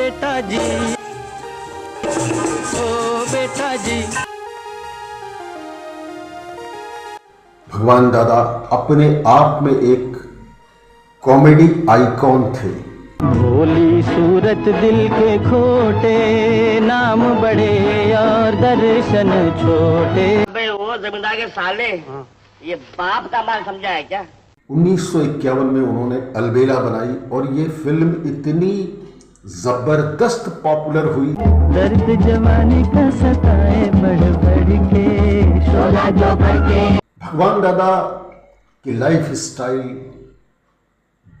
बेटा जी, ओ बेटा जी। भगवान दादा अपने आप में एक कॉमेडी आइकॉन थे। भोली सूरत दिल के खोटे, नाम बड़े और दर्शन छोटे। भाई वो जमींदार के साले ये बाप का माल समझा है क्या? 1951 में उन्होंने अलबेला बनाई और ये फिल्म इतनी जबरदस्त पॉपुलर हुई। दर्द जवानी का सताए बढ़ बढ़ के, शोला जो भर के। भगवान दादा की लाइफ स्टाइल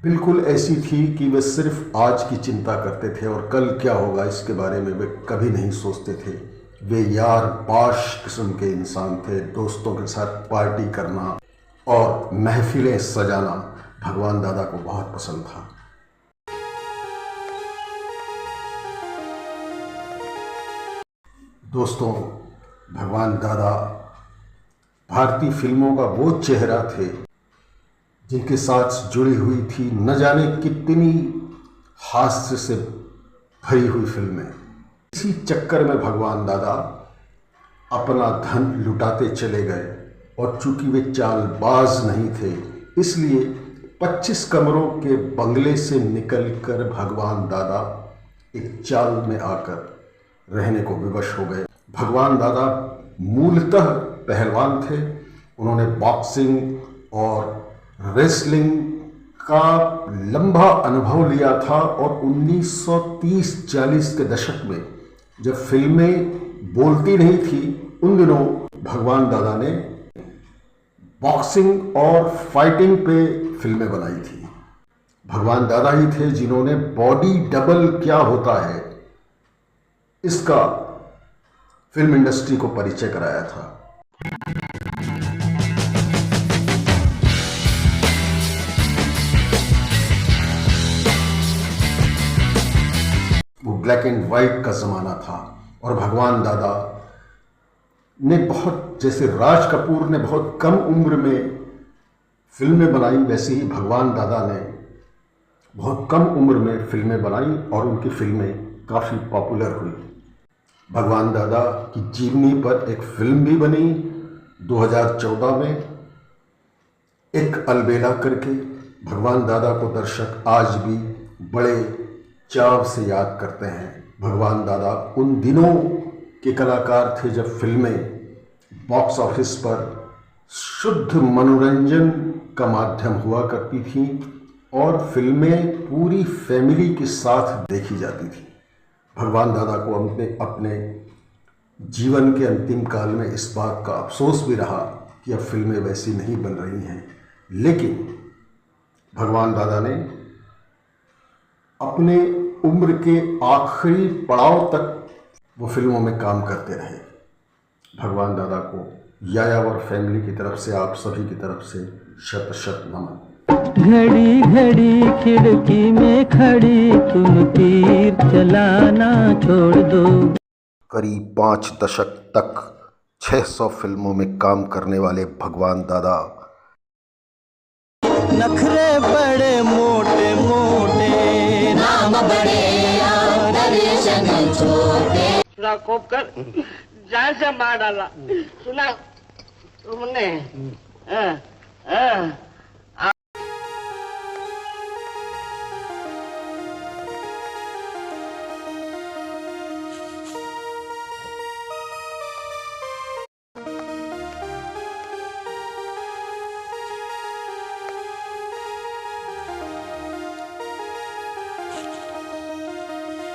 बिल्कुल ऐसी थी कि वे सिर्फ आज की चिंता करते थे और कल क्या होगा इसके बारे में वे कभी नहीं सोचते थे। वे यार बाश किस्म के इंसान थे। दोस्तों के साथ पार्टी करना और महफिलें सजाना भगवान दादा को बहुत पसंद था। दोस्तों, भगवान दादा भारतीय फिल्मों का वो चेहरा थे जिनके साथ जुड़ी हुई थी न जाने कितनी हास्य से भरी हुई फिल्में। इसी चक्कर में भगवान दादा अपना धन लुटाते चले गए और चूंकि वे चालबाज नहीं थे इसलिए 25 कमरों के बंगले से निकलकर भगवान दादा एक चाल में आकर रहने को विवश हो गए। भगवान दादा मूलतः पहलवान थे। उन्होंने बॉक्सिंग और रेसलिंग का लंबा अनुभव लिया था और 1930-40 के दशक में जब फिल्में बोलती नहीं थी उन दिनों भगवान दादा ने बॉक्सिंग और फाइटिंग पे फिल्में बनाई थी। भगवान दादा ही थे जिन्होंने बॉडी डबल क्या होता है इसका फिल्म इंडस्ट्री को परिचय कराया था। वो ब्लैक एंड वाइट का ज़माना था और भगवान दादा ने बहुत, जैसे राज कपूर ने बहुत कम उम्र में फिल्में बनाई वैसे ही भगवान दादा ने बहुत कम उम्र में फिल्में बनाई और उनकी फिल्में काफ़ी पॉपुलर हुई। भगवान दादा की जीवनी पर एक फिल्म भी बनी 2014 में, एक अलबेला करके। भगवान दादा को दर्शक आज भी बड़े चाव से याद करते हैं। भगवान दादा उन दिनों के कलाकार थे जब फिल्में बॉक्स ऑफिस पर शुद्ध मनोरंजन का माध्यम हुआ करती थीं और फिल्में पूरी फैमिली के साथ देखी जाती थी। भगवान दादा को अपने जीवन के अंतिम काल में इस बात का अफसोस भी रहा कि अब फिल्में वैसी नहीं बन रही हैं, लेकिन भगवान दादा ने अपने उम्र के आखिरी पड़ाव तक वो फिल्मों में काम करते रहे। भगवान दादा को यायावर फैमिली की तरफ से, आप सभी की तरफ से शत शत नमन। घड़ी घड़ी खिड़की में खड़ी तुम तीर चलाना छोड़ दो। करीब 5 दशक तक 600 फिल्मों में काम करने वाले भगवान दादा नखरे बड़े मोटे मोटे, नाम बड़े और दर्शन छोटे। सुना कोप कर जान से मार डाला। सुना तुमने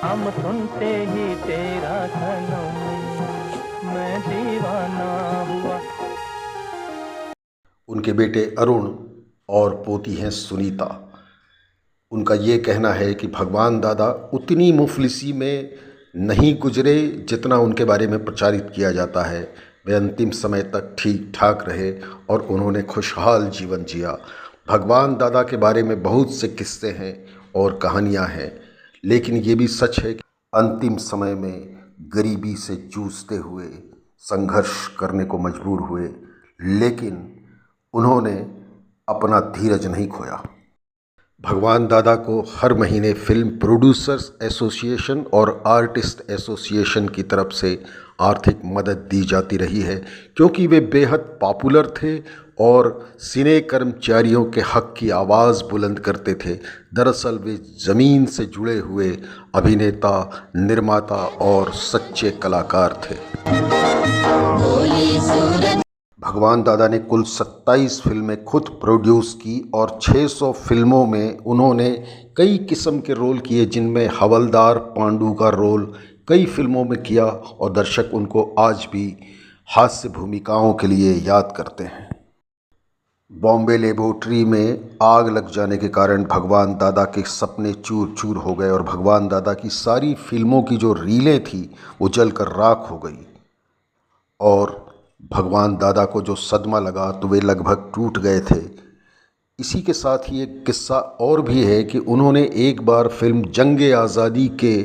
हम सुनते ही तेरा सनम मैं दीवाना हुआ। उनके बेटे अरुण और पोती हैं सुनीता। उनका ये कहना है कि भगवान दादा उतनी मुफलिसी में नहीं गुजरे जितना उनके बारे में प्रचारित किया जाता है। वे अंतिम समय तक ठीक ठाक रहे और उन्होंने खुशहाल जीवन जिया। भगवान दादा के बारे में बहुत से किस्से हैं और कहानियाँ हैं, लेकिन ये भी सच है कि अंतिम समय में गरीबी से जूझते हुए संघर्ष करने को मजबूर हुए, लेकिन उन्होंने अपना धीरज नहीं खोया। भगवान दादा को हर महीने फिल्म प्रोड्यूसर्स एसोसिएशन और आर्टिस्ट एसोसिएशन की तरफ से आर्थिक मदद दी जाती रही है, क्योंकि वे बेहद पॉपुलर थे और सिने कर्मचारियों के हक की आवाज़ बुलंद करते थे। दरअसल वे ज़मीन से जुड़े हुए अभिनेता, निर्माता और सच्चे कलाकार थे। भगवान दादा ने कुल 27 फिल्में खुद प्रोड्यूस की और 600 फिल्मों में उन्होंने कई किस्म के रोल किए, जिनमें हवलदार पांडु का रोल कई फिल्मों में किया और दर्शक उनको आज भी हास्य भूमिकाओं के लिए याद करते हैं। बॉम्बे लेबोरेटरी में आग लग जाने के कारण भगवान दादा के सपने चूर चूर हो गए और भगवान दादा की सारी फिल्मों की जो रीलें थी वो जलकर राख हो गई और भगवान दादा को जो सदमा लगा तो वे लगभग टूट गए थे। इसी के साथ ही एक किस्सा और भी है कि उन्होंने एक बार फिल्म जंग आज़ादी के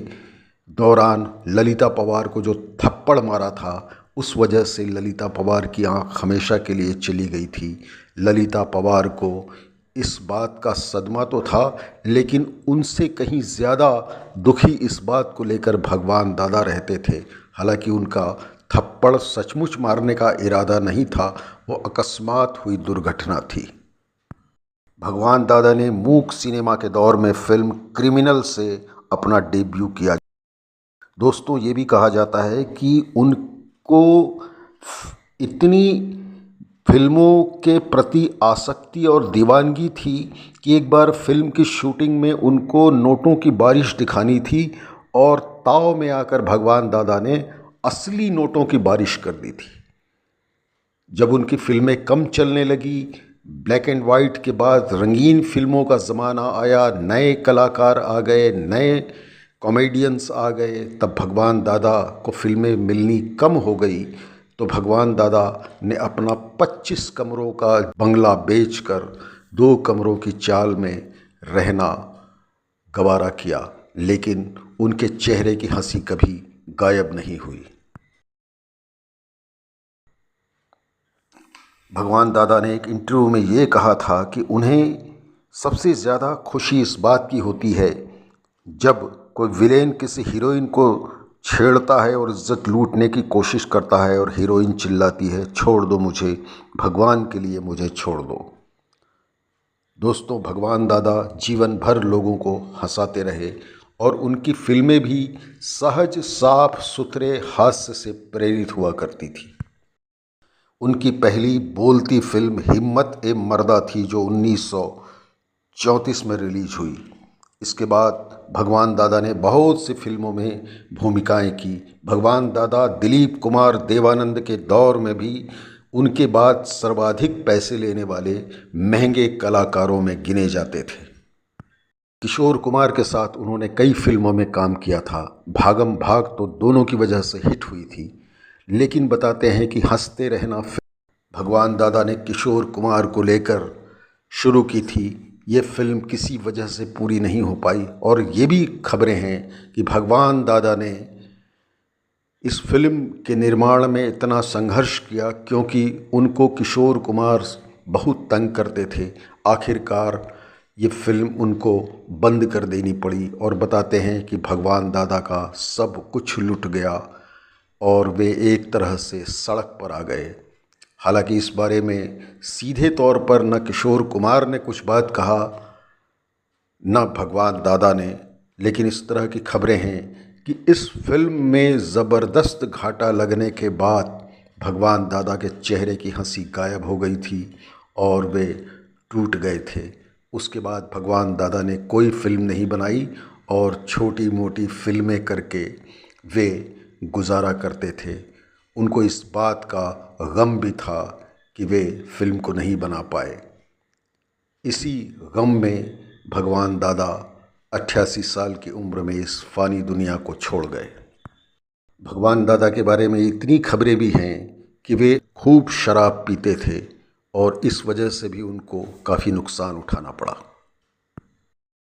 दौरान ललिता पवार को जो थप्पड़ मारा था, उस वजह से ललिता पवार की आंख हमेशा के लिए चली गई थी। ललिता पवार को इस बात का सदमा तो था, लेकिन उनसे कहीं ज़्यादा दुखी इस बात को लेकर भगवान दादा रहते थे। हालांकि उनका थप्पड़ सचमुच मारने का इरादा नहीं था, वो अकस्मात हुई दुर्घटना थी। भगवान दादा ने मूक सिनेमा के दौर में फिल्म क्रिमिनल से अपना डेब्यू किया। दोस्तों, ये भी कहा जाता है कि उनको इतनी फिल्मों के प्रति आसक्ति और दीवानगी थी कि एक बार फिल्म की शूटिंग में उनको नोटों की बारिश दिखानी थी और ताव में आकर भगवान दादा ने असली नोटों की बारिश कर दी थी। जब उनकी फिल्में कम चलने लगी, ब्लैक एंड वाइट के बाद रंगीन फिल्मों का ज़माना आया, नए कलाकार आ गए, नए कॉमेडियंस आ गए, तब भगवान दादा को फिल्में मिलनी कम हो गई तो भगवान दादा ने अपना 25 कमरों का बंगला बेचकर 2 कमरों की चाल में रहना गवारा किया, लेकिन उनके चेहरे की हंसी कभी गायब नहीं हुई। भगवान दादा ने एक इंटरव्यू में ये कहा था कि उन्हें सबसे ज़्यादा खुशी इस बात की होती है जब कोई विलेन किसी हीरोइन को छेड़ता है और इज्जत लूटने की कोशिश करता है और हीरोइन चिल्लाती है, छोड़ दो मुझे, भगवान के लिए मुझे छोड़ दो। दोस्तों, भगवान दादा जीवन भर लोगों को हंसाते रहे और उनकी फिल्में भी सहज, साफ सुथरे हास्य से प्रेरित हुआ करती थी। उनकी पहली बोलती फिल्म हिम्मत ए मर्दा थी, जो 1934 में रिलीज हुई। इसके बाद भगवान दादा ने बहुत सी फिल्मों में भूमिकाएं की। भगवान दादा दिलीप कुमार देवानंद के दौर में भी उनके बाद सर्वाधिक पैसे लेने वाले महंगे कलाकारों में गिने जाते थे। किशोर कुमार के साथ उन्होंने कई फिल्मों में काम किया था। भागम भाग तो दोनों की वजह से हिट हुई थी, लेकिन बताते हैं कि हंसते रहना भगवान दादा ने किशोर कुमार को लेकर शुरू की थी। ये फिल्म किसी वजह से पूरी नहीं हो पाई और ये भी खबरें हैं कि भगवान दादा ने इस फिल्म के निर्माण में इतना संघर्ष किया क्योंकि उनको किशोर कुमार बहुत तंग करते थे। आखिरकार ये फिल्म उनको बंद कर देनी पड़ी और बताते हैं कि भगवान दादा का सब कुछ लुट गया और वे एक तरह से सड़क पर आ गए। हालांकि इस बारे में सीधे तौर पर न किशोर कुमार ने कुछ बात कहा न भगवान दादा ने, लेकिन इस तरह की खबरें हैं कि इस फिल्म में ज़बरदस्त घाटा लगने के बाद भगवान दादा के चेहरे की हंसी गायब हो गई थी और वे टूट गए थे। उसके बाद भगवान दादा ने कोई फिल्म नहीं बनाई और छोटी मोटी फिल्में करके वे गुजारा करते थे। उनको इस बात का गम भी था कि वे फिल्म को नहीं बना पाए। इसी गम में भगवान दादा 88 साल की उम्र में इस फ़ानी दुनिया को छोड़ गए। भगवान दादा के बारे में इतनी खबरें भी हैं कि वे खूब शराब पीते थे और इस वजह से भी उनको काफ़ी नुकसान उठाना पड़ा।